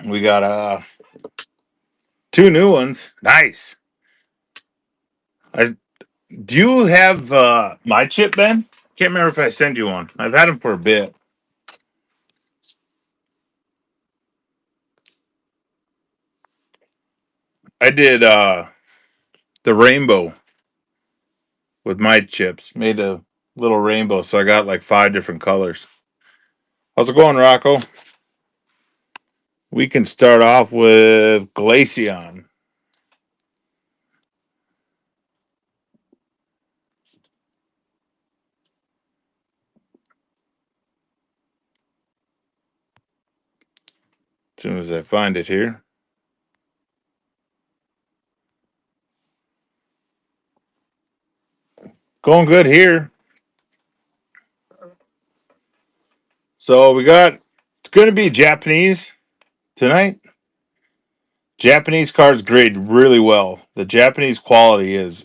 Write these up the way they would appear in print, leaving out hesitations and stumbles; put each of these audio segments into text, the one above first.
We got two new ones. Nice. I Do you have my chip, Ben? Can't remember if I sent you one. I've had them for a bit. I did the rainbow with my chips. Made a little rainbow, so I got like 5 different colors. How's it going, Rocco? We can start off with Glaceon. As soon as I find it here. Going good here. So it's going to be Japanese tonight. Japanese cards grade really well. The Japanese quality is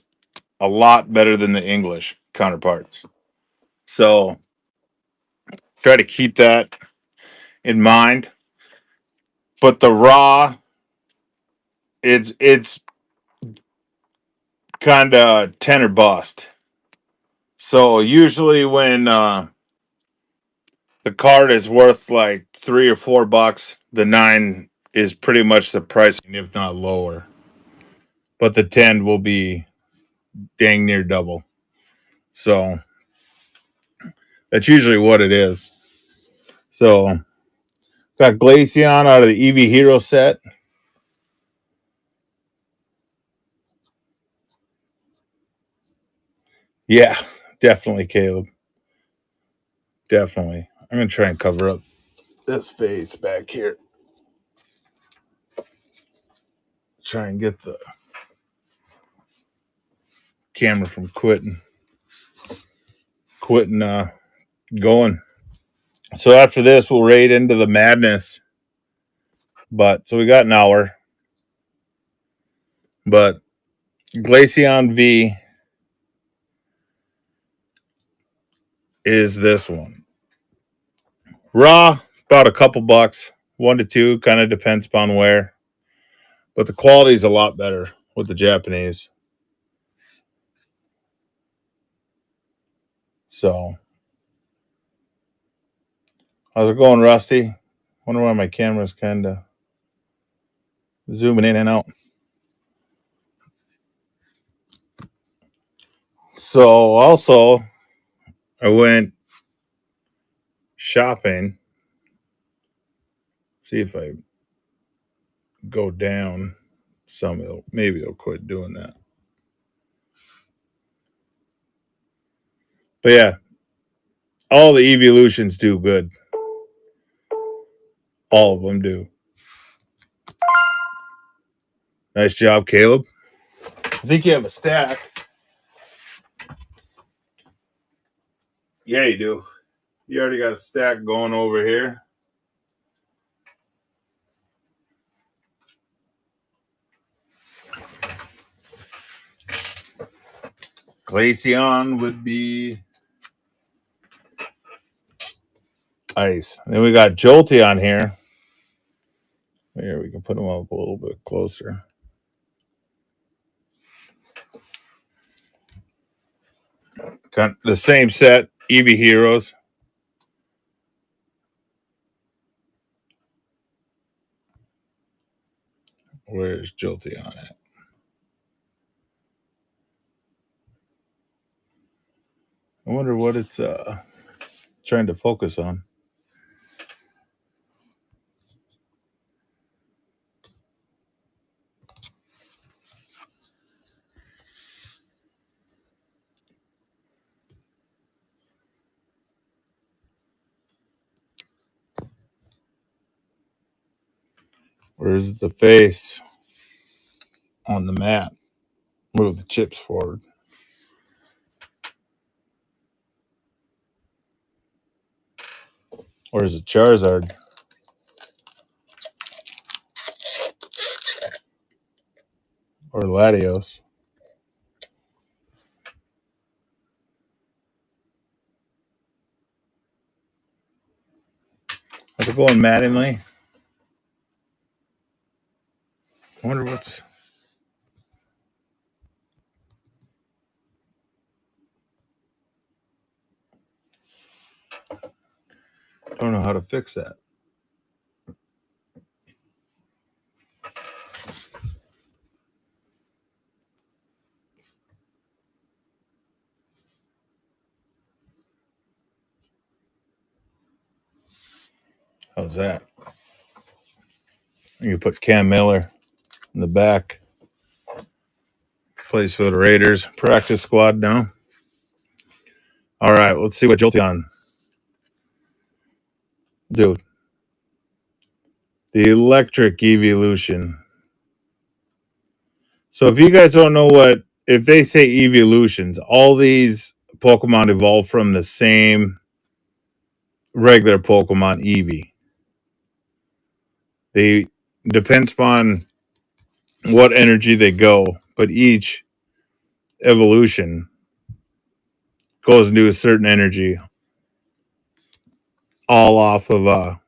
a lot better than the English counterparts. So try to keep that in mind. But the raw, it's kind of 10 or bust. So usually when the card is worth like $3 or $4, the 9 is pretty much the price, if not lower. But the 10 will be dang near double. So that's usually what it is. So got Glaceon out of the Eevee Hero set. Yeah, definitely, Caleb. Definitely. I'm going to try and cover up this face back here. Try and get the camera from quitting going. So after this, we'll raid into the madness. But so we got an hour. But Glaceon V is this one. Raw, about a couple bucks, 1 to 2, kind of depends upon where. But the quality is a lot better with the Japanese. So, how's it going, Rusty? Wonder why my camera's kind of zooming in and out. So, also, I went shopping. See if I go down some, maybe it'll quit doing that. But yeah, all the evolutions do good. All of them do. Nice job, Caleb. I think you have a stack. Yeah, you do. You already got a stack going over here. Glaceon would be ice. And then we got Jolteon here. Here, we can put them up a little bit closer. Got the same set, Eevee Heroes. Where's Jolteon at? I wonder what it's trying to focus on. Where's the face on the map? Move the chips forward. Where's the Charizard? Or Latios? How's it going, Mattingly? What's... Don't know how to fix that. How's that? You put Cam Miller in the back. Plays for the Raiders. Practice squad now. All right, let's see what Jolteon. Dude. The electric evolution. So if you guys don't know what, if they say evolutions, all these Pokemon evolve from the same regular Pokemon Eevee. They depends upon what energy they go, but each evolution goes into a certain energy, all off of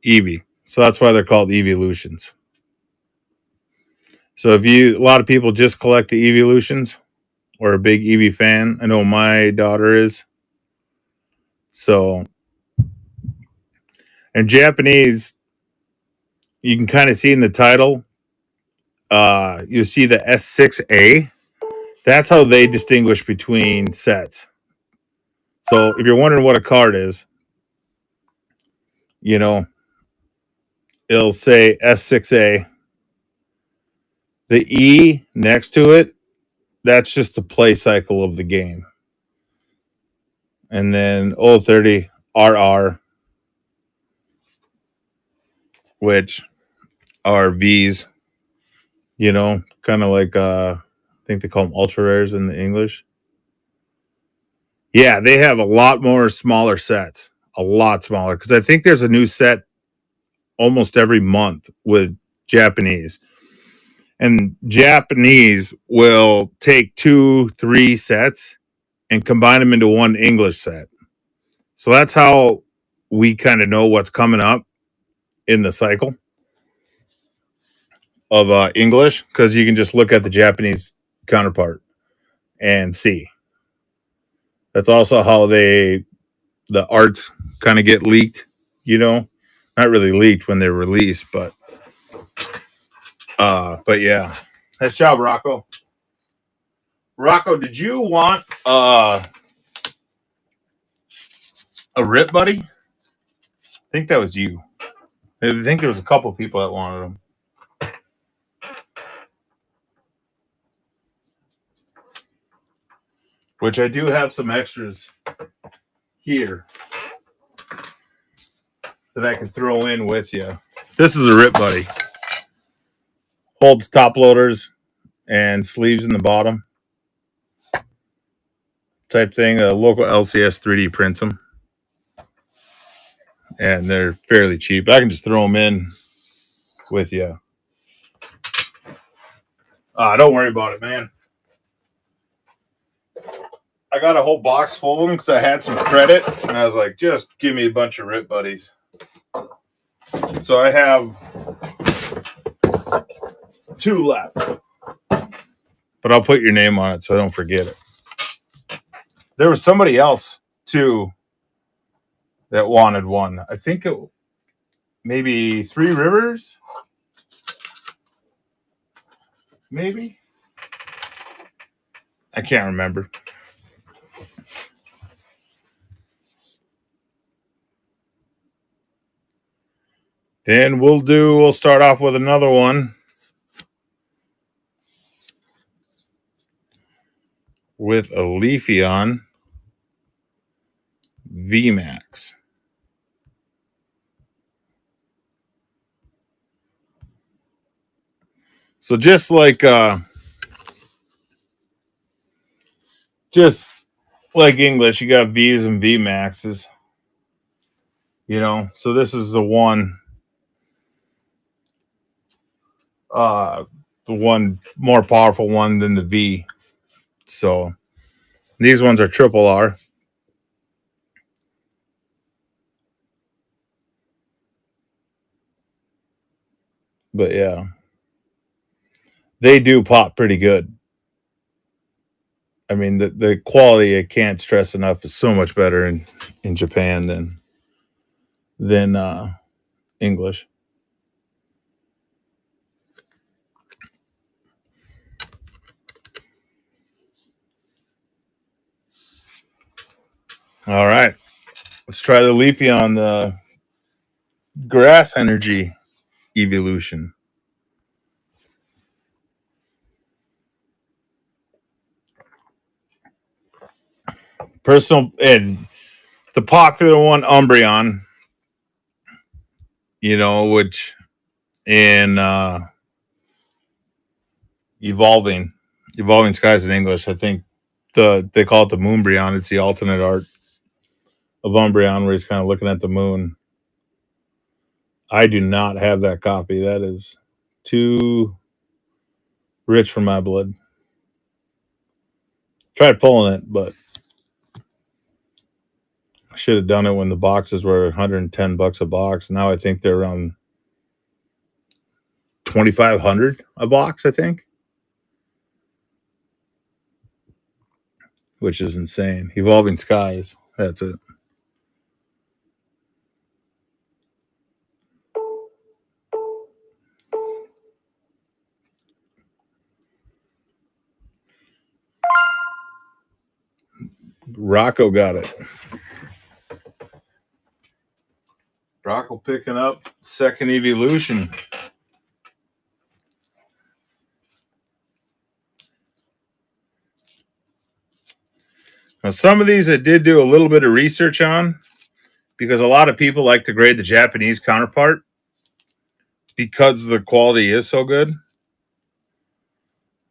Eevee. So that's why they're called evolutions. So if a lot of people just collect the evolutions or a big Eevee fan. I know my daughter is. So in Japanese, you can kind of see in the title, you see the S6A. That's how they distinguish between sets. So if you're wondering what a card is, it'll say S6A. The E next to it, that's just the play cycle of the game. And then 030 RR, which are V's, kind of like I think they call them ultra rares in the English. Yeah, they have a lot more smaller sets, a lot smaller, because I think there's a new set almost every month with Japanese. And Japanese will take 2-3 sets and combine them into one English set. So that's how we kind of know what's coming up in the cycle of English, because you can just look at the Japanese counterpart and see. That's also how the arts kind of get leaked, not really leaked when they're released, but yeah. Nice job, Rocco. Rocco, did you want a rip buddy? I think that was you. I think there was a couple people that wanted them. Which I do have some extras here that I can throw in with you. This is a rip buddy. Holds top loaders and sleeves in the bottom. Type thing. A local LCS 3D prints them. And they're fairly cheap. I can just throw them in with you. Don't worry about it, man. I got a whole box full of them because I had some credit. And I was like, just give me a bunch of rip buddies. So I have 2 left. But I'll put your name on it so I don't forget it. There was somebody else, too, that wanted one. I think it maybe 3 Rivers. Maybe. I can't remember. Then we'll start off with another one. With a Leafeon VMAX. So just like English, you got V's and VMAXs. So this is the one more powerful one than the V. So these ones are triple R. But yeah, they do pop pretty good. I mean, the quality I can't stress enough is so much better in Japan than English. All right, let's try the Leafy on the grass energy evolution. Personal and the popular one, Umbreon, which in evolving skies in English, I think they call it the Moonbreon. It's the alternate art of Umbreon where he's kind of looking at the moon. I do not have that copy. That is too rich for my blood. Tried pulling it, but I should have done it when the boxes were $110 a box. Now I think they're around 2,500 a box, I think, which is insane. Evolving Skies. That's it. Rocco got it. Rocco picking up second evolution. Now, some of these I did do a little bit of research on because a lot of people like to grade the Japanese counterpart because the quality is so good.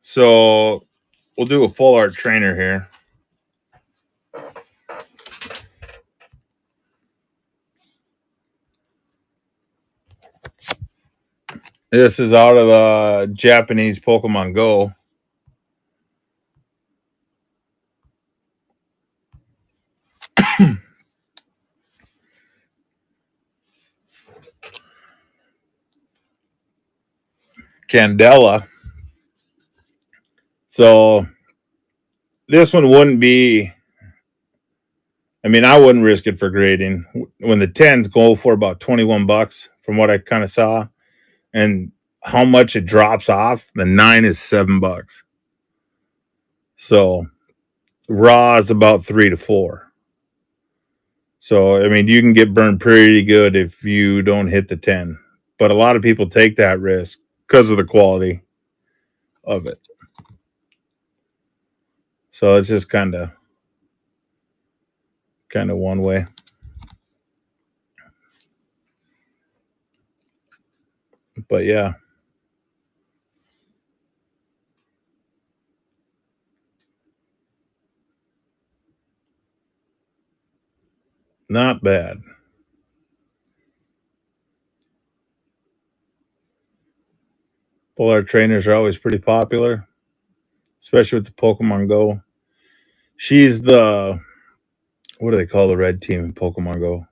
So we'll do a full art trainer here. This is out of the Japanese Pokemon Go. Candela. So this one wouldn't be, I mean, I wouldn't risk it for grading. When the 10s go for about $21 from what I kind of saw, and how much it drops off, the 9 is $7. So raw is about 3 to 4. So I mean, you can get burned pretty good if you don't hit the 10. But a lot of people take that risk because of the quality of it. So it's just kind of one way. But yeah. Not bad. Full art trainers are always pretty popular, especially with the Pokemon Go. She's the, what do they call the red team in Pokemon Go?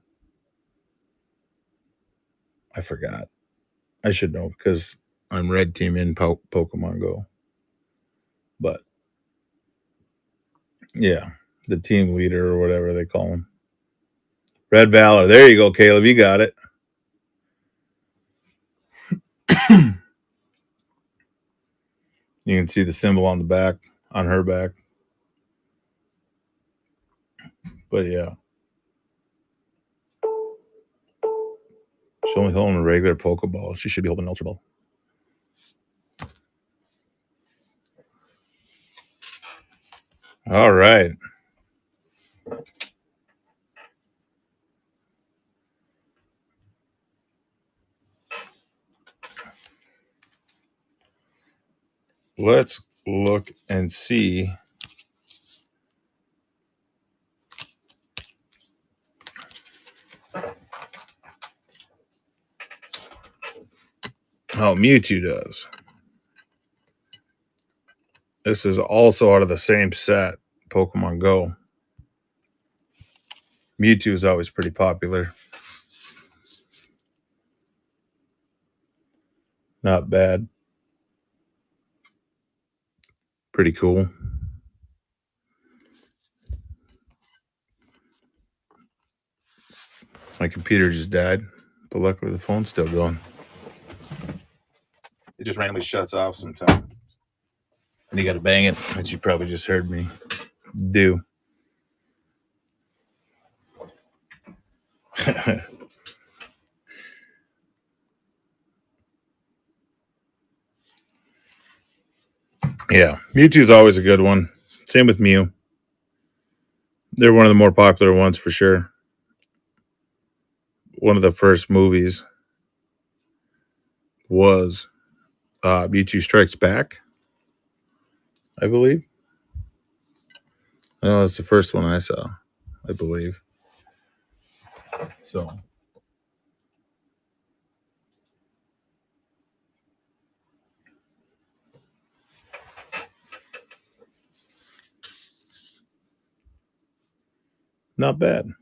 I forgot. I should know because I'm red team in Pokemon Go. But yeah, the team leader or whatever they call him. Red Valor. There you go, Caleb. You got it. You can see the symbol on the back, on her back. But yeah. She's only holding a regular Pokeball. She should be holding an Ultra Ball. All right. Let's look and see. How Mewtwo does. This is also out of the same set, Pokemon Go. Mewtwo is always pretty popular. Not bad. Pretty cool. My computer just died, but luckily the phone's still going. It just randomly shuts off sometimes. And you got to bang it, which you probably just heard me do. Yeah, Mewtwo's always a good one. Same with Mew. They're one of the more popular ones for sure. One of the first movies was Mewtwo Strikes Back, I believe. No, it's the first one I saw, I believe. So, not bad.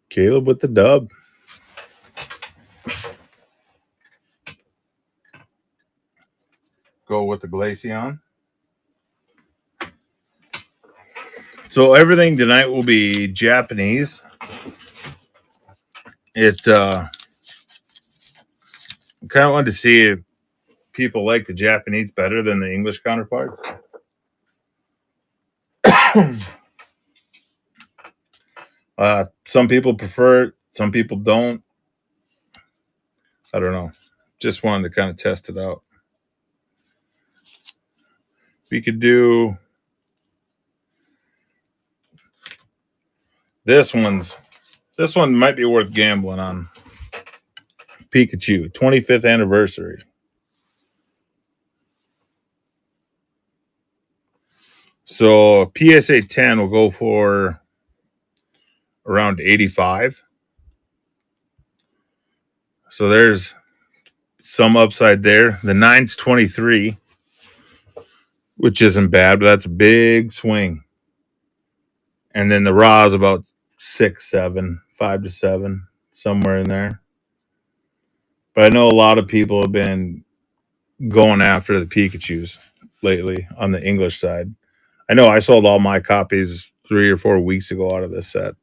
Caleb with the dub. Go with the Glaceon. So everything tonight will be Japanese. It kind of wanted to see if people like the Japanese better than the English counterparts. Some people prefer it, some people don't. I don't know. Just wanted to kind of test it out. We could do this one might be worth gambling on. Pikachu 25th anniversary. So PSA 10 will go for around 85. So there's some upside there. The 9's 23, which isn't bad, but that's a big swing. And then the raw is about 6, 7, 5 to 7, somewhere in there. But I know a lot of people have been going after the Pikachus lately on the English side. I know I sold all my copies 3 or 4 weeks ago out of this set.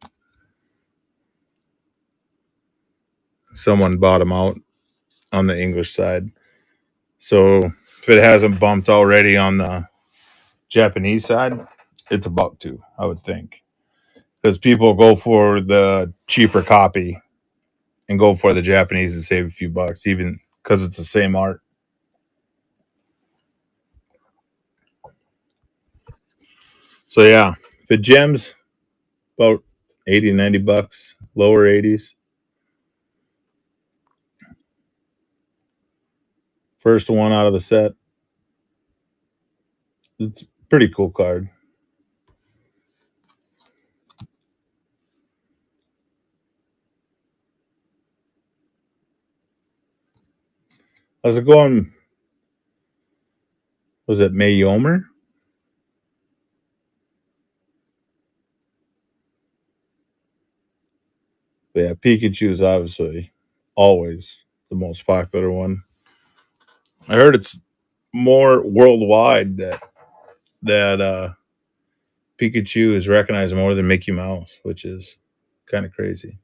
Someone bought them out on the English side. So if it hasn't bumped already on the Japanese side, it's about to, I would think. Because people go for the cheaper copy and go for the Japanese and save a few bucks, even because it's the same art. So yeah, if it gems, about 80, 90 bucks, lower 80s. First one out of the set. It's a pretty cool card. How's it going? Was it Mayomer? But yeah, Pikachu is obviously always the most popular one. I heard it's more worldwide that Pikachu is recognized more than Mickey Mouse, which is kind of crazy.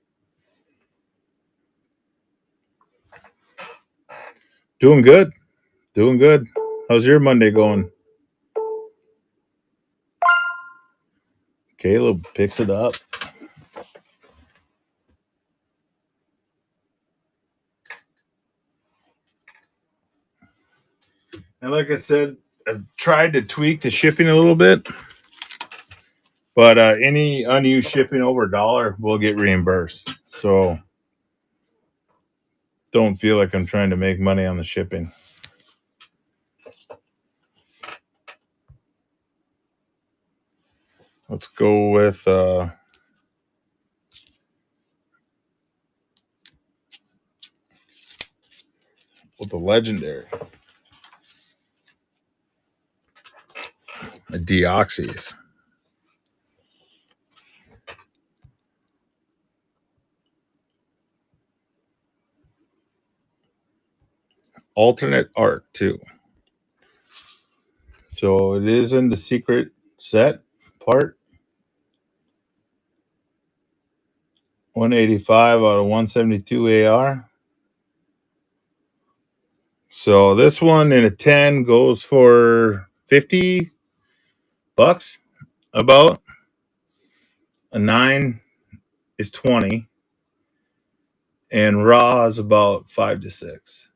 Doing good. Doing good. How's your Monday going? Caleb picks it up. And like I said, I've tried to tweak the shipping a little bit, but any unused shipping over $1 will get reimbursed. So don't feel like I'm trying to make money on the shipping. Let's go with the legendary. The Deoxys. alternate art too. So it is in the secret set part. 185 out of 172 AR. So this one in a 10 goes for $50 about. A 9 is 20, and raw is about 5 to 6.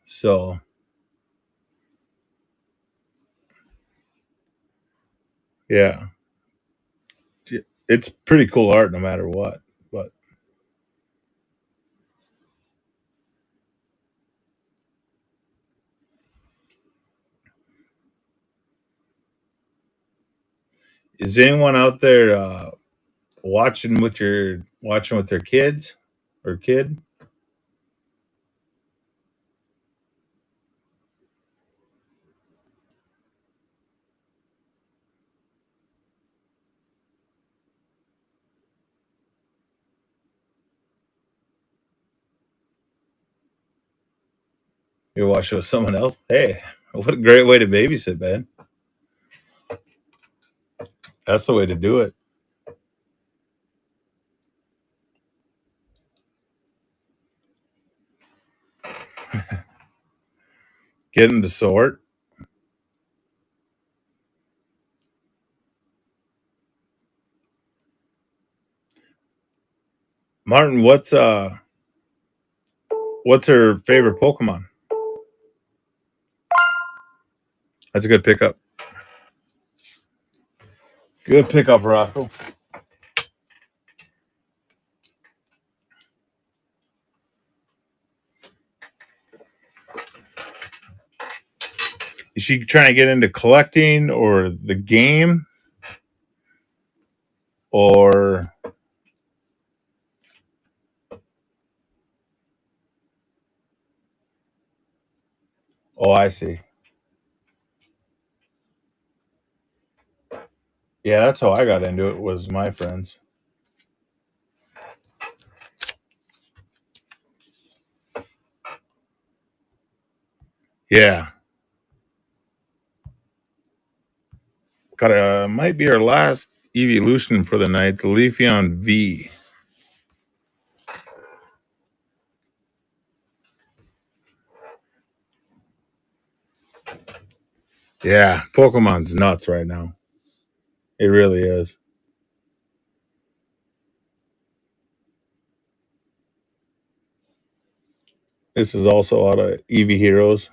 So yeah, it's pretty cool art no matter what. But is anyone out there watching with their kids or kid? You're watching with someone else? Hey, what a great way to babysit, man. That's the way to do it. Get them to sort. Martin, what's her favorite Pokemon? That's a good pickup. Good pickup, Rocco. Is she trying to get into collecting or the game? Or oh, I see. Yeah, that's how I got into it. Was my friends. Yeah, got a might be our last evolution for the night. The Leafeon V. Yeah, Pokemon's nuts right now. It really is. This is also out of Eevee Heroes.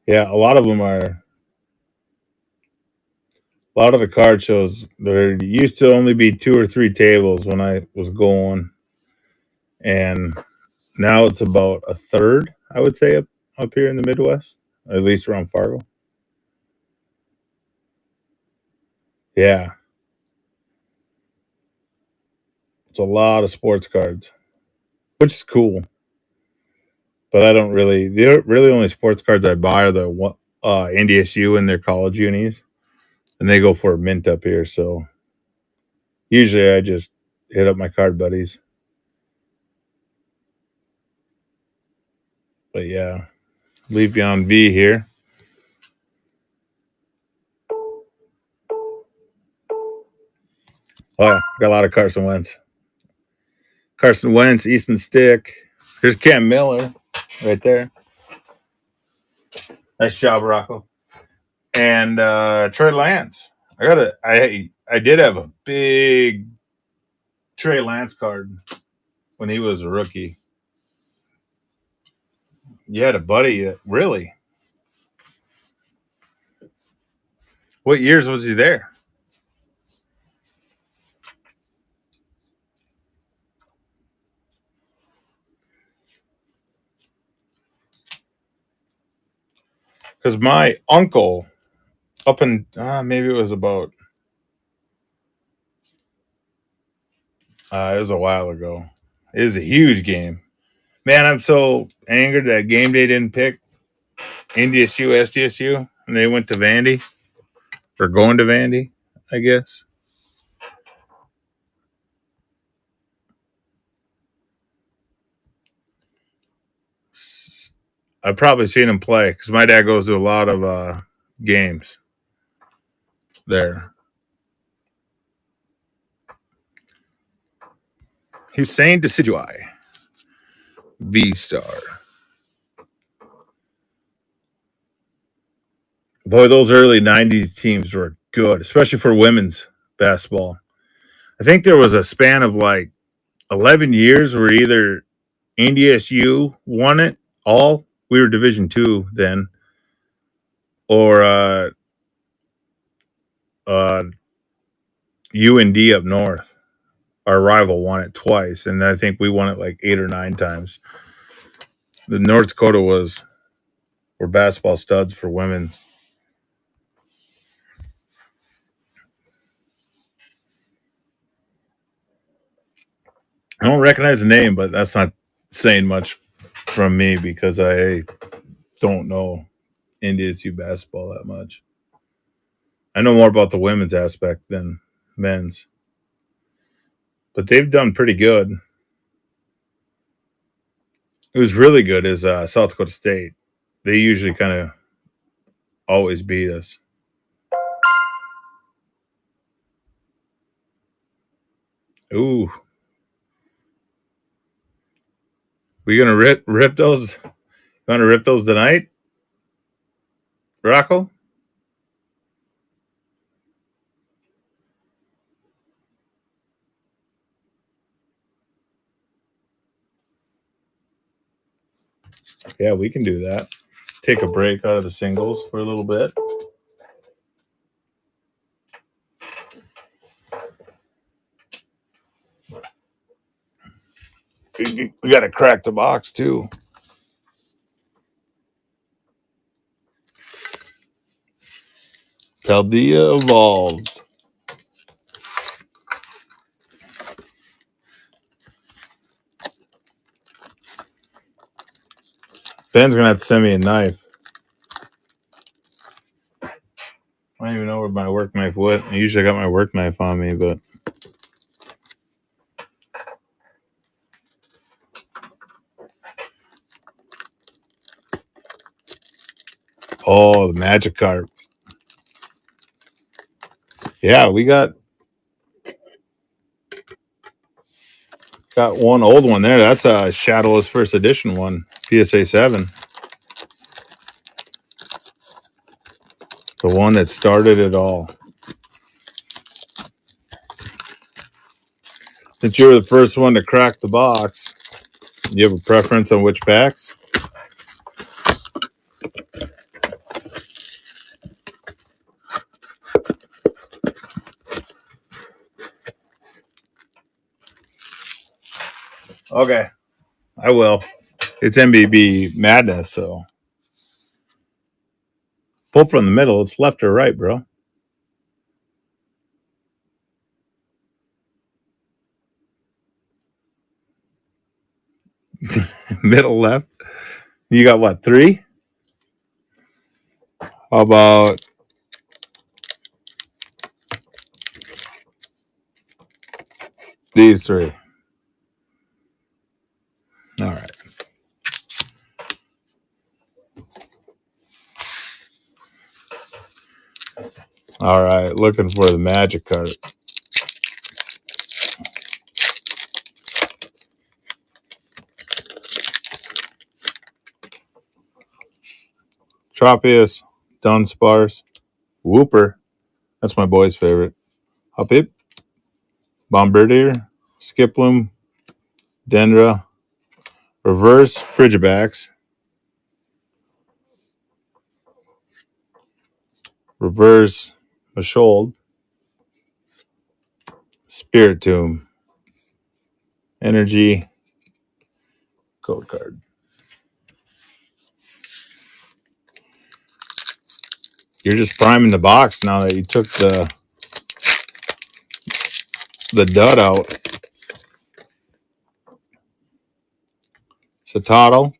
Yeah, a lot of them are. A lot of the card shows there used to only be 2 or 3 tables when I was going, and now it's about a third. I would say up here in the Midwest, at least around Fargo. Yeah, it's a lot of sports cards, which is cool. But I don't really the really only sports cards I buy are the NDSU and their college unis, and they go for a mint up here. So usually I just hit up my card buddies. But yeah, Leafeon V here. Oh, yeah, got a lot of Carson Wentz. Carson Wentz, Easton Stick. There's Cam Miller right there. Nice job, Rocco. And Trey Lance. I did have a big Trey Lance card when he was a rookie. You had a buddy really. What years was he there? Because my uncle, up in maybe it was about it was a while ago. It was a huge game. Man, I'm so angered that game day didn't pick NDSU, SDSU, and they went to Vandy, or going to Vandy, I guess. I've probably seen him play because my dad goes to a lot of games there. Hussein Decidui, V-Star. Boy, those early 90s teams were good, especially for women's basketball. I think there was a span of like 11 years where either NDSU won it all. We were Division II then, or UND up north. Our rival won it twice, and I think we won it like 8 or 9 times. The North Dakota were basketball studs for women. I don't recognize the name, but that's not saying much from me because I don't know NDSU basketball that much. I know more about the women's aspect than men's, but they've done pretty good. It was really good is South Dakota State. They usually kind of always beat us. Ooh, we gonna rip those? Gonna rip those tonight, Rocco? Yeah, we can do that. Take a break out of the singles for a little bit. We got to crack the box too. Paldea evolved. Ben's gonna have to send me a knife. I don't even know where my work knife went. I usually got my work knife on me, but oh, the magic card. Yeah, we got one old one there. That's a Shadowless First Edition one, PSA 7. The one that started it all. Since you were the first one to crack the box, do you have a preference on which packs? Okay, I will. It's MBB Madness, so pull from the middle. It's left or right, bro. Middle left. You got what, 3? How about these 3? All right. All right. Looking for the magic card. Tropius, Dunsparce, Whooper. That's my boy's favorite. Hoppip, Bombardier, Skiploom, Dendra, Reverse Frigibax, Reverse Mashold, Spiritomb, Energy, Code Card. You're just priming the box now that you took the dud out. Satotl,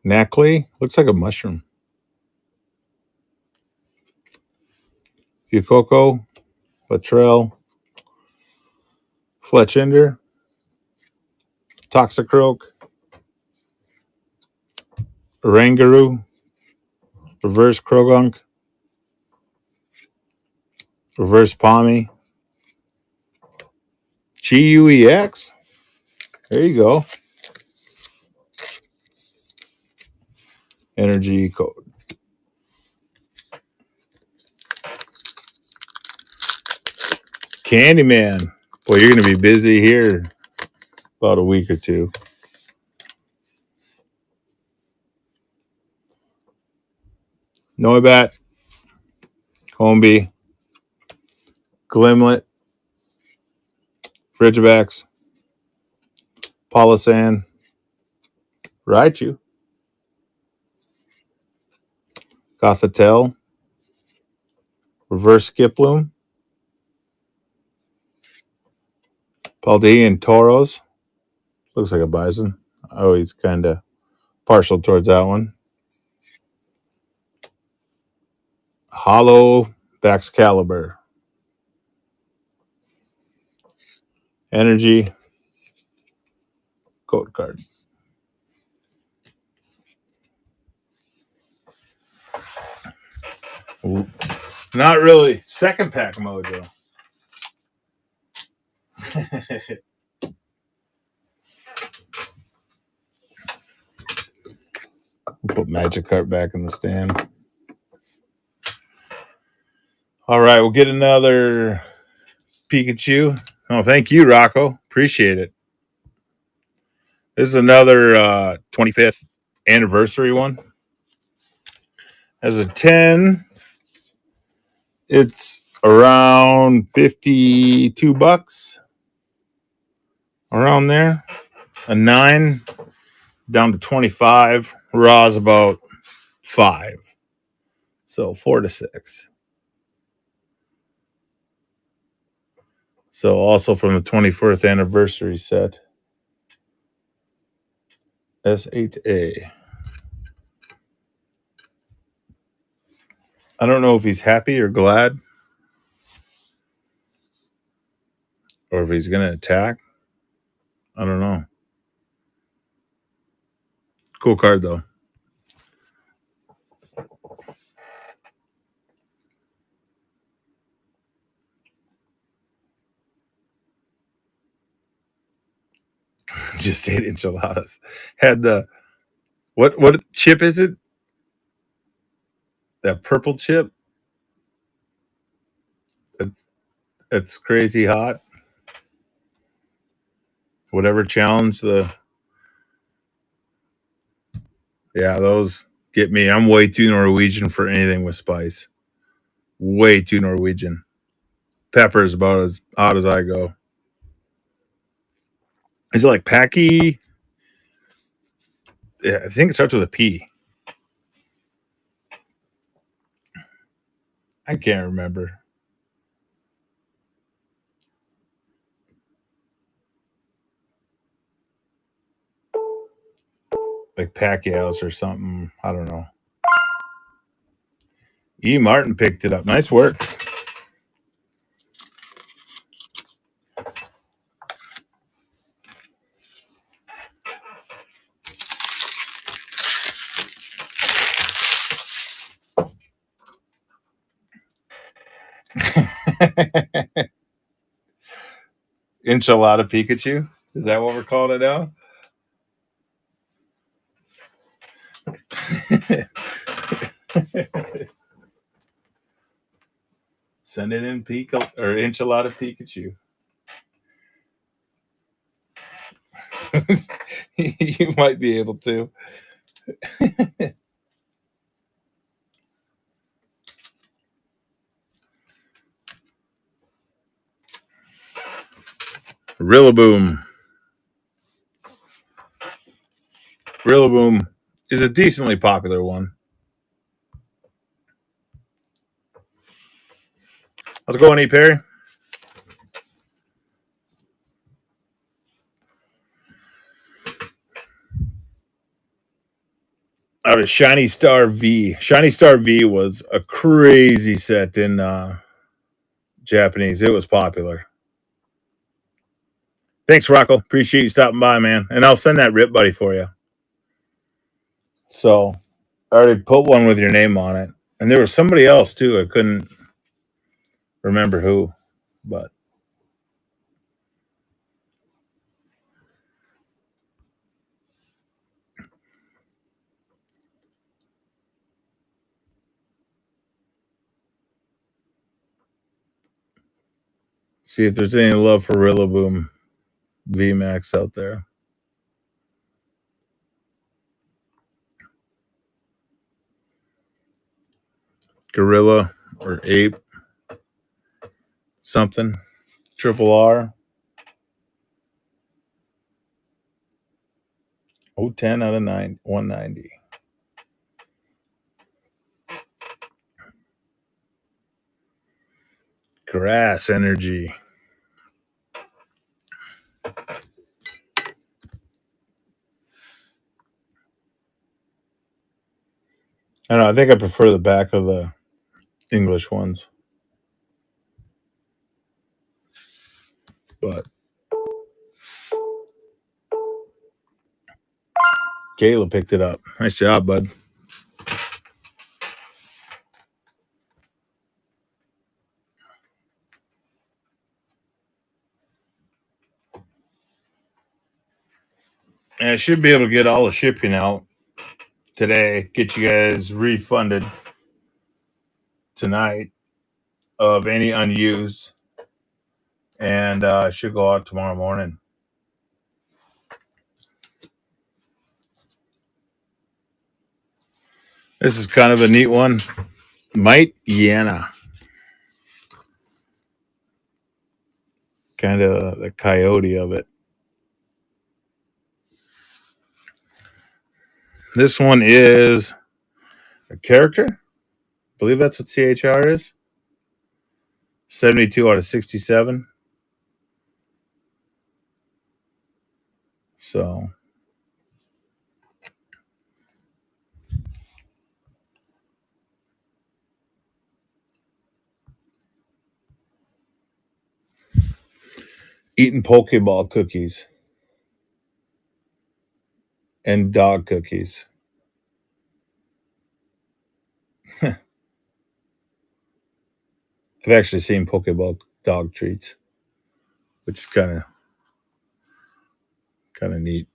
Knackley. Looks like a mushroom. Fuecoco. Latrell. Fletchender. Toxicroak. Oranguru. Reverse Krogunk. Reverse Palmy. GUEX. There you go. Energy code. Candyman. Boy, you're going to be busy here about a week or two. Noibat. Combi. Glimlet. Frigibax. Polisan. Raichu. Gothitelle. Reverse Skiploom. Paldean Tauros. Looks like a bison. Oh, he's kind of partial towards that one. Hollow Baxcalibur. Energy code card. Ooh. Not really. Second pack mojo. Put Magikarp back in the stand. All right, we'll get another Pikachu. Oh, thank you, Rocco. Appreciate it. This is another 25th anniversary one. As a 10, it's around $52. Around there. A 9 down to 25. Raw's about 5. So 4 to 6. So also from the 21st anniversary set. S8A. I don't know if he's happy or glad. Or if he's going to attack. I don't know. Cool card, though. Just ate enchiladas. Had the... What chip is it? That purple chip? It's crazy hot. Whatever challenge the... Yeah, those get me. I'm way too Norwegian for anything with spice. Way too Norwegian. Pepper is about as hot as I go. Is it like Packy? Yeah, I think it starts with a P. I can't remember. Like Pacquiao's or something. I don't know. E. Martin picked it up. Nice work. Enchilada Pikachu? Is that what we're calling it now? Send it in or Enchilada Pikachu. You might be able to. Rillaboom. Rillaboom is a decently popular one. How's it going, E. Perry? out of Shiny Star V. Shiny Star V was a crazy set in Japanese. It was popular. Thanks, Rocco. Appreciate you stopping by, man. And I'll send that Rip Buddy for you. So I already put one with your name on it. And there was somebody else too. I couldn't remember who, but see if there's any love for Rillaboom VMAX out there. Gorilla or Ape, something, Triple R. 10 out of 190. Grass Energy. I don't know. I think I prefer the back of the English ones. But Kayla picked it up. Nice job, bud. And I should be able to get all the shipping out today. Get you guys refunded tonight of any unused. And should go out tomorrow morning. This is kind of a neat one. Might Yana. Kind of the coyote of it. This one is a character. I believe that's what CHR is. 72 out of 67. So eating Pokeball cookies and dog cookies. I've actually seen Pokeball dog treats, which is kind of neat.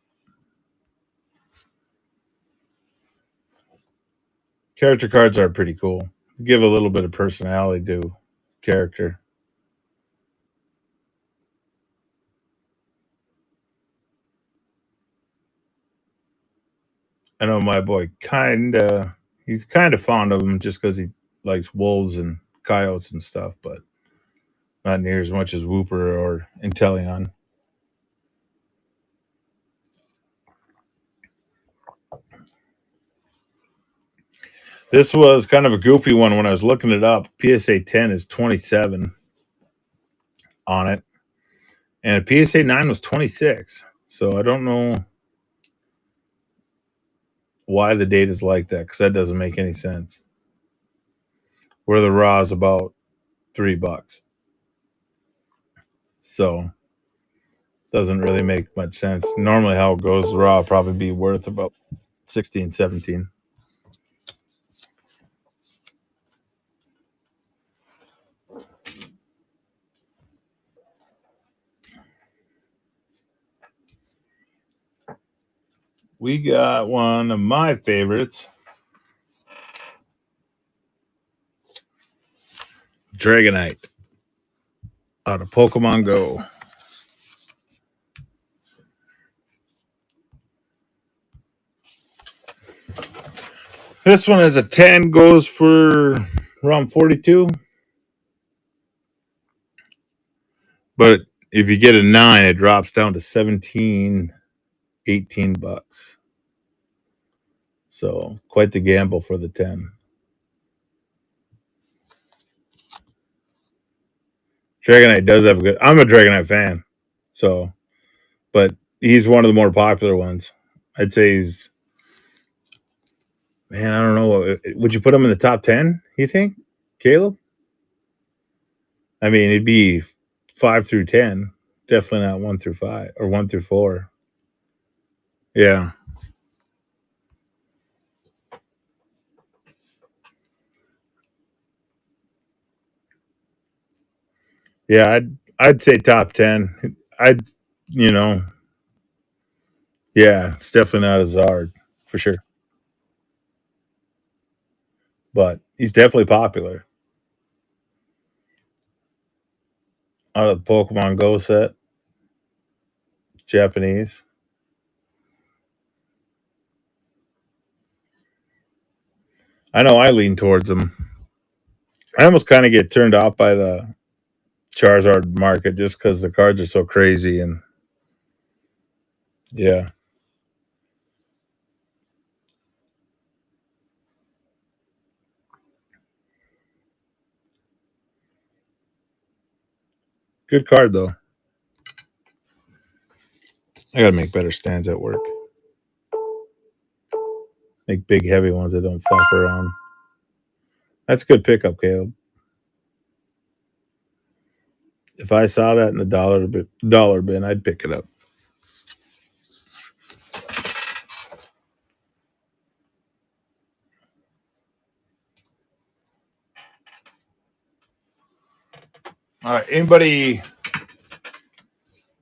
Character cards are pretty cool. Give a little bit of personality to character. I know my boy he's kind of fond of them just because he likes wolves and coyotes and stuff, but not near as much as Wooper or Inteleon. This was kind of a goofy one when I was looking it up. PSA 10 is 27 on it, and a PSA 9 was 26. So I don't know why the date is like that, because that doesn't make any sense. Where the raw is about $3. So doesn't really make much sense. Normally how it goes, the raw will probably be worth about 16, 17. We got one of my favorites. Dragonite out of Pokemon Go. This one as a 10 goes for around 42. But if you get a 9, it drops down to 17, 18 bucks. So quite the gamble for the 10. Dragonite does have a good. I'm a Dragonite fan, so, but he's one of the more popular ones. I'd say he's Man, I don't know. Would you put them in the top 10, you think, Caleb? I mean, it'd be 5 through 10. Definitely not 1 through 5 or 1 through 4. Yeah. Yeah, I'd say top 10. I'd, you know, yeah, it's definitely not a Zard for sure. But he's definitely popular. Out of the Pokemon Go set, Japanese. I know I lean towards him. I almost kind of get turned off by the Charizard market just because the cards are so crazy and yeah, good card though. I gotta make better stands at work. Make big heavy ones that don't flop around. That's a good pickup, Caleb. If I saw that in the dollar bin, I'd pick it up. All right. Anybody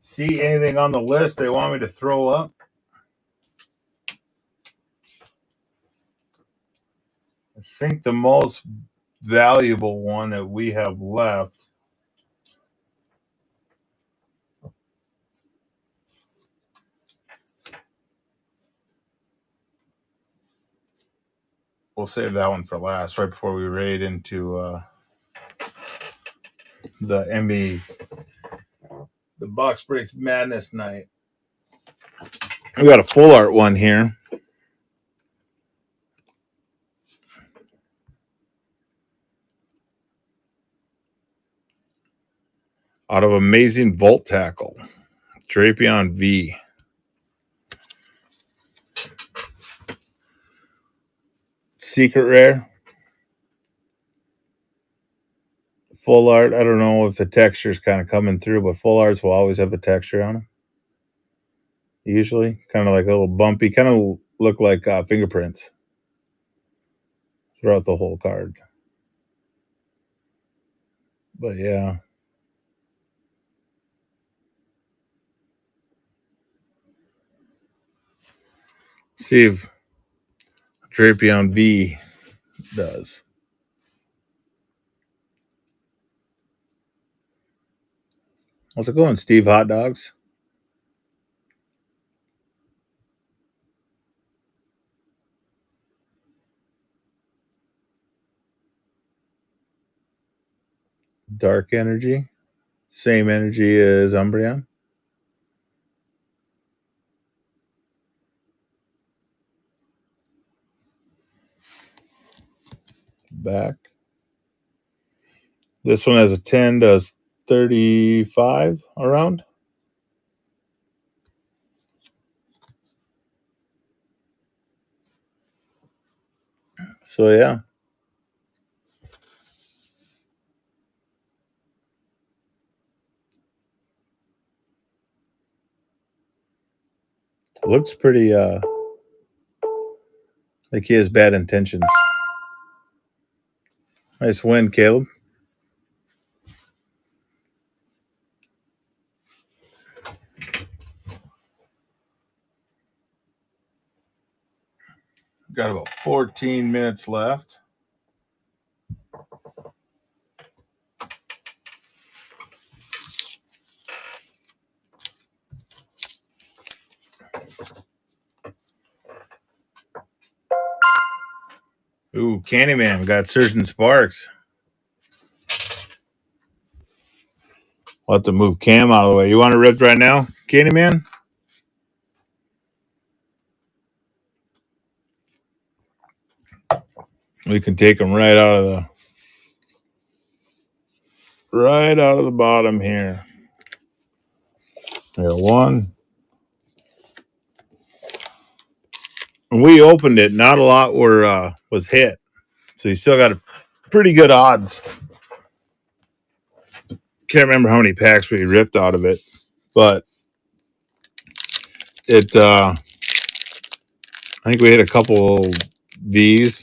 see anything on the list they want me to throw up? I think the most valuable one that we have left. We'll save that one for last, right before we raid into the MB, the Box Breaks Madness night. We got a full art one here. Out of Amazing Volt Tackle, Drapion V. Secret rare. Full art. I don't know if the texture's kind of coming through, but full arts will always have a texture on them. Usually, kind of like a little bumpy, kind of look like fingerprints throughout the whole card. But yeah. See if Drapion V does. How's it going, Steve Hot Dogs? Dark energy. Same energy as Umbreon. Back. This one has a 10, does 35 around. So yeah. Looks pretty like he has bad intentions. Nice win, Caleb. Got about 14 minutes left. Ooh, Candyman got Surgeon Sparks. I'll have to move Cam out of the way. You want to rip right now, Candyman? We can take him right out of the bottom here. There, 1, When we opened it, not a lot was hit. So you still got a pretty good odds. Can't remember how many packs we ripped out of it, but I think we hit a couple V's.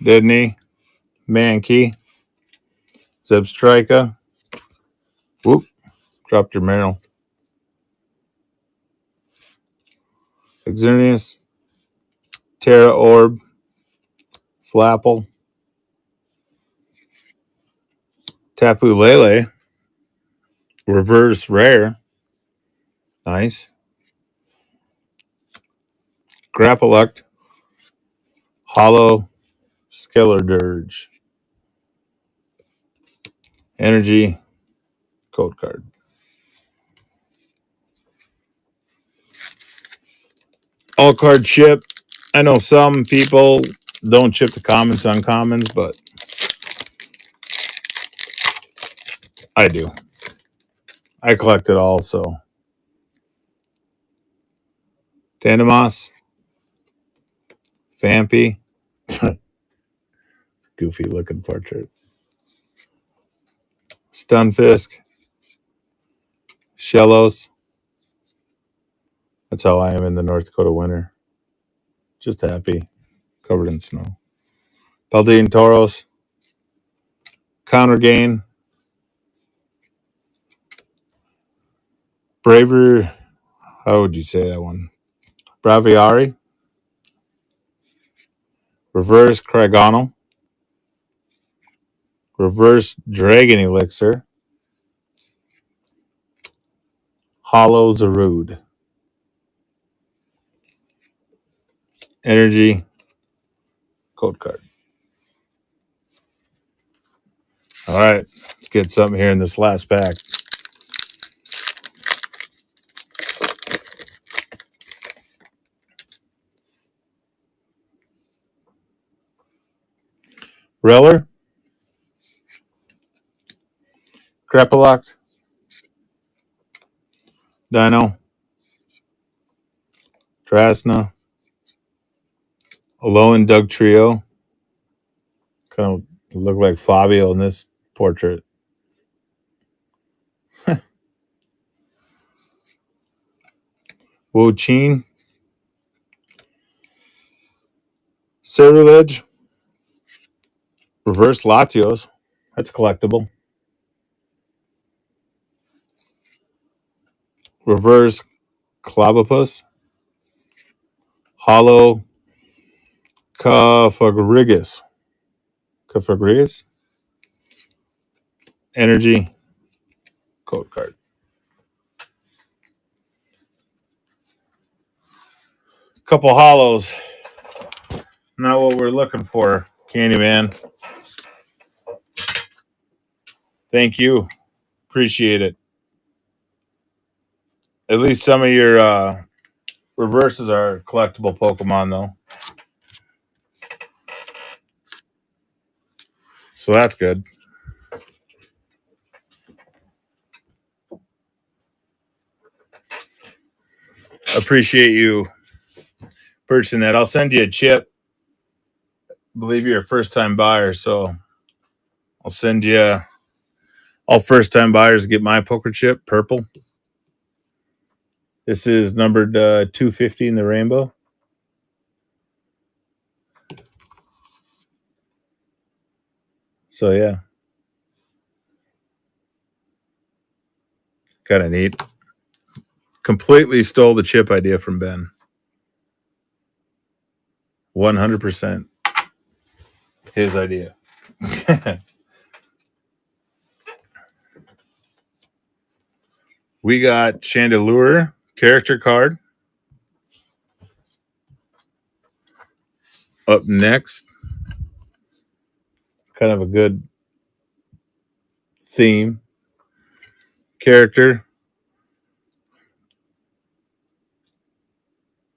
Didney, Mankey, Zebstrika. Whoop, dropped your Merrill. Exernius, Terra Orb, Flapple, Tapu Lele, Reverse Rare. Nice. Grappalect, Hollow, Skeledirge. Energy, Code Card. All card chip. I know some people don't chip the commons on commons, but I do. I collect it all, so. Tandemos, Fampy, goofy looking portrait. Stunfisk, Shellos. That's how I am in the North Dakota winter. Just happy, covered in snow. Paldean Tauros, Counter Gain, Braver. How would you say that one? Braviari, Reverse Craigono, Reverse Dragon Elixir, Hollow Zarude. Energy, Code Card. All right, let's get something here in this last pack. Reller, Crapalock, Dino, Trasna, Alolan Doug Trio. Kind of look like Fabio in this portrait. Wo-Chien, Cerulege, Reverse Latios. That's collectible. Reverse Clobopus, Hollow Cafagrigus. Energy, Code Card. Couple hollows. Not what we're looking for, Candyman. Thank you. Appreciate it. At least some of your reverses are collectible Pokemon, though. So that's good. Appreciate you purchasing that. I'll send you a chip. I believe you're a first-time buyer, so I'll send you all first-time buyers get my poker chip, purple. This is numbered 250 in the rainbow. So, yeah. Kind of neat. Completely stole the chip idea from Ben. 100% his idea. We got Chandelure character card. Up next. Kind of a good theme. Character.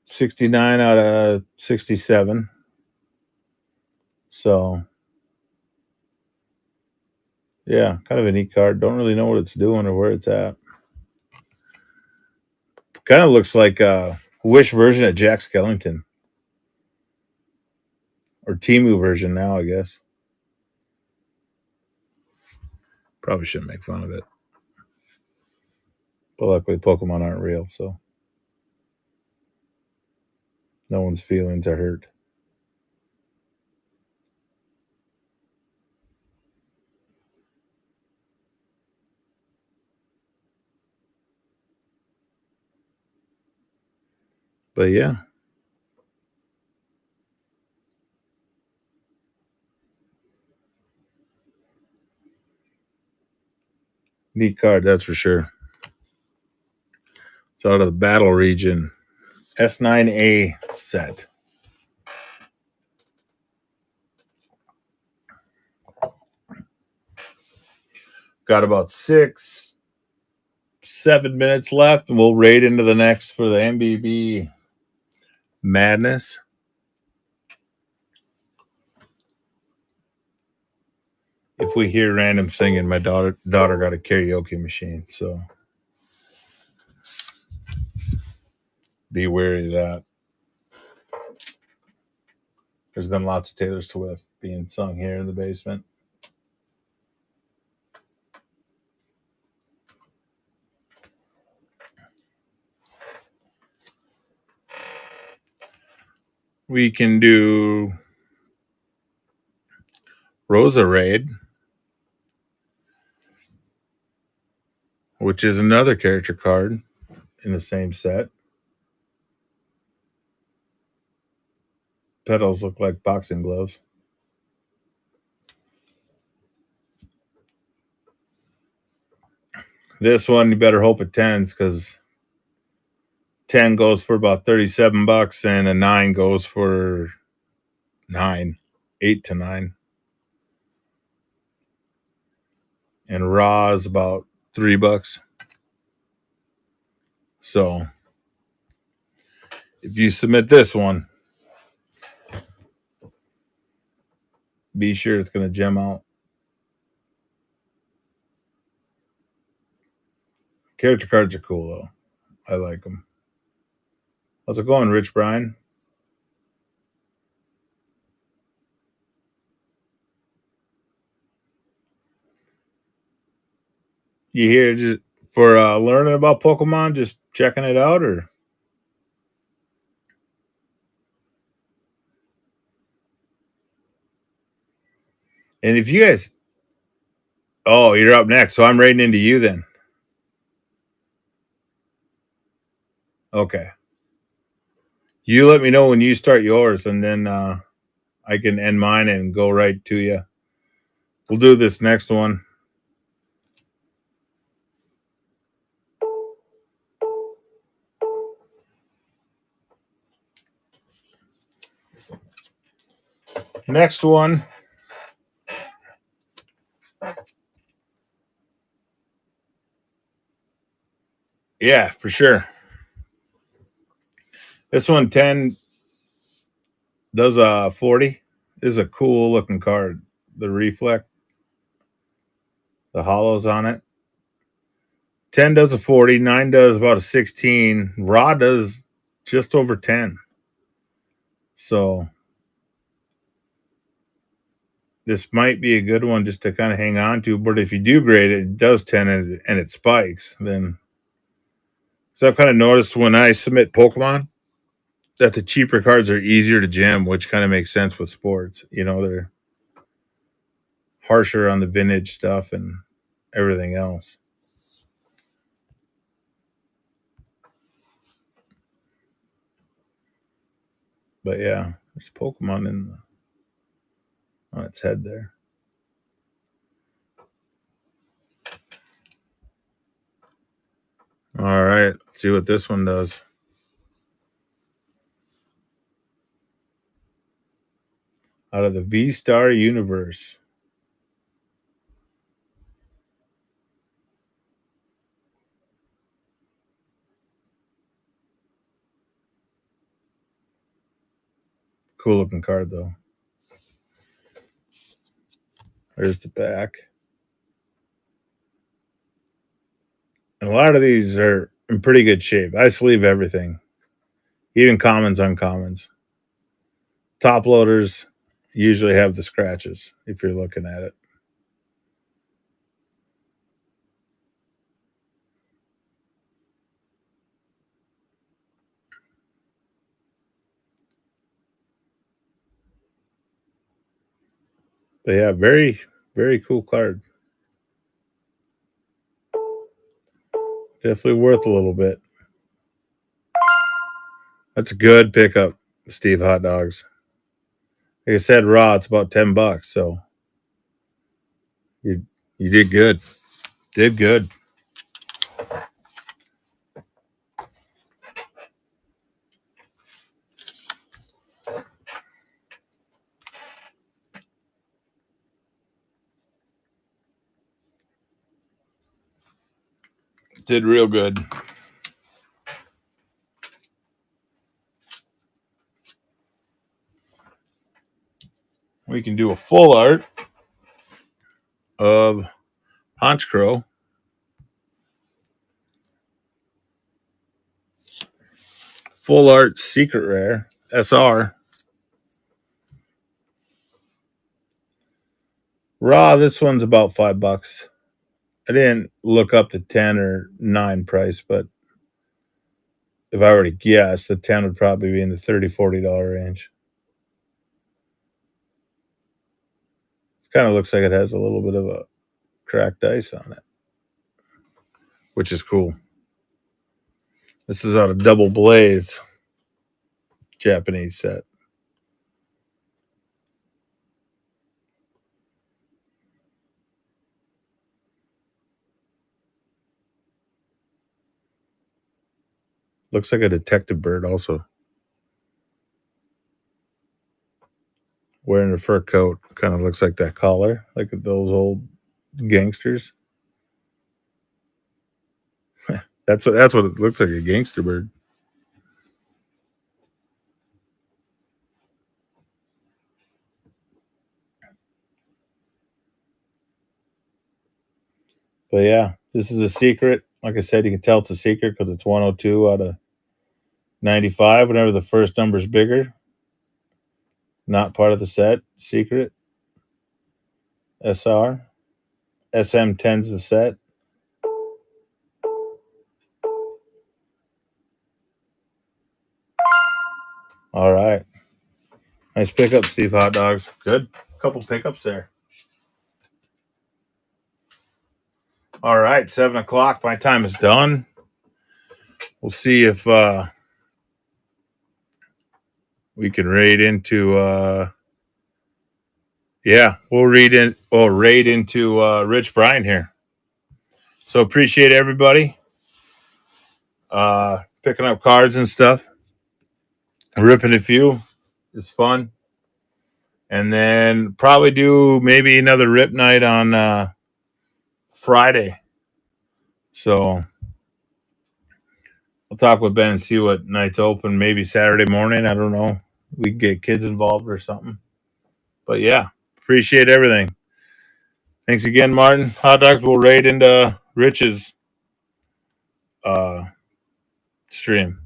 69 out of 67. So Yeah, kind of a neat card. Don't really know what it's doing or where it's at. Kind of looks like a Wish version of Jack Skellington. Or Timu version now, I guess. Probably shouldn't make fun of it. But luckily, Pokemon aren't real, so no one's feelings are hurt. But yeah. Neat card, that's for sure. It's out of the Battle Region S9A set. Got about 6-7 minutes left, and we'll raid into the next for the MBB Madness. If we hear random singing, my daughter got a karaoke machine, so be wary of that. There's been lots of Taylor Swift being sung here in the basement. We can do Roserade, which is another character card in the same set. Petals look like boxing gloves. This one, you better hope it tens, because 10 goes for about $37, and a 9 goes for 8 to 9. And raw is about $3. So if you submit this one, be sure it's going to gem out. Character cards are cool, though. I like them. How's it going, Rich Brian? You here just for learning about Pokemon, just checking it out, or? And if you guys, oh, you're up next, so I'm raiding into you then. Okay. You let me know when you start yours, and then I can end mine and go right to you. We'll do this next one. Next one. Yeah, for sure. This one 10 does a 40. This is a cool looking card. The reflect, the hollows on it. 10 does a 40, 9 does about a 16. Raw does just over 10. So this might be a good one just to kind of hang on to. But if you do grade it, it does 10 and it spikes, then. So I've kind of noticed when I submit Pokemon that the cheaper cards are easier to gem, which kind of makes sense with sports. You know, they're harsher on the vintage stuff and everything else. But yeah, there's Pokemon on its head there. All right, let's see what this one does. Out of the V-Star universe. Cool looking card though. There's the back. And a lot of these are in pretty good shape. I sleeve everything, even commons, uncommons. Top loaders usually have the scratches if you're looking at it. But yeah, very, very cool card. Definitely worth a little bit. That's a good pickup, Steve Hot Dogs. Like I said, raw, it's about $10. So you you did good. Did good. Did real good. We can do a full art of Honchkrow. Full art secret rare SR. Raw, this one's about $5. I didn't look up the 10 or 9 price, but if I were to guess, the 10 would probably be in the $30-$40 range. Kind of looks like it has a little bit of a cracked ice on it, which is cool. This is out of Double Blaze Japanese set. Looks like a detective bird also. Wearing a fur coat. Kind of looks like that collar, like those old gangsters. That's what it looks like, a gangster bird. But yeah, this is a secret. Like I said, you can tell it's a secret because it's 102 out of 95. Whenever the first number is bigger, not part of the set. Secret. SR. SM10's the set. All right. Nice pickup, Steve Hot Dogs. Good. Couple pickups there. All right. 7 o'clock. My time is done. We'll see if we can raid into we'll raid into Rich Brian here. So appreciate everybody picking up cards and stuff. Ripping a few is fun. And then probably do maybe another rip night on Friday. So I'll talk with Ben and see what night's open. Maybe Saturday morning. I don't know. We can get kids involved or something. But yeah, appreciate everything. Thanks again, Martin. Hot Dogs will raid into Rich's stream.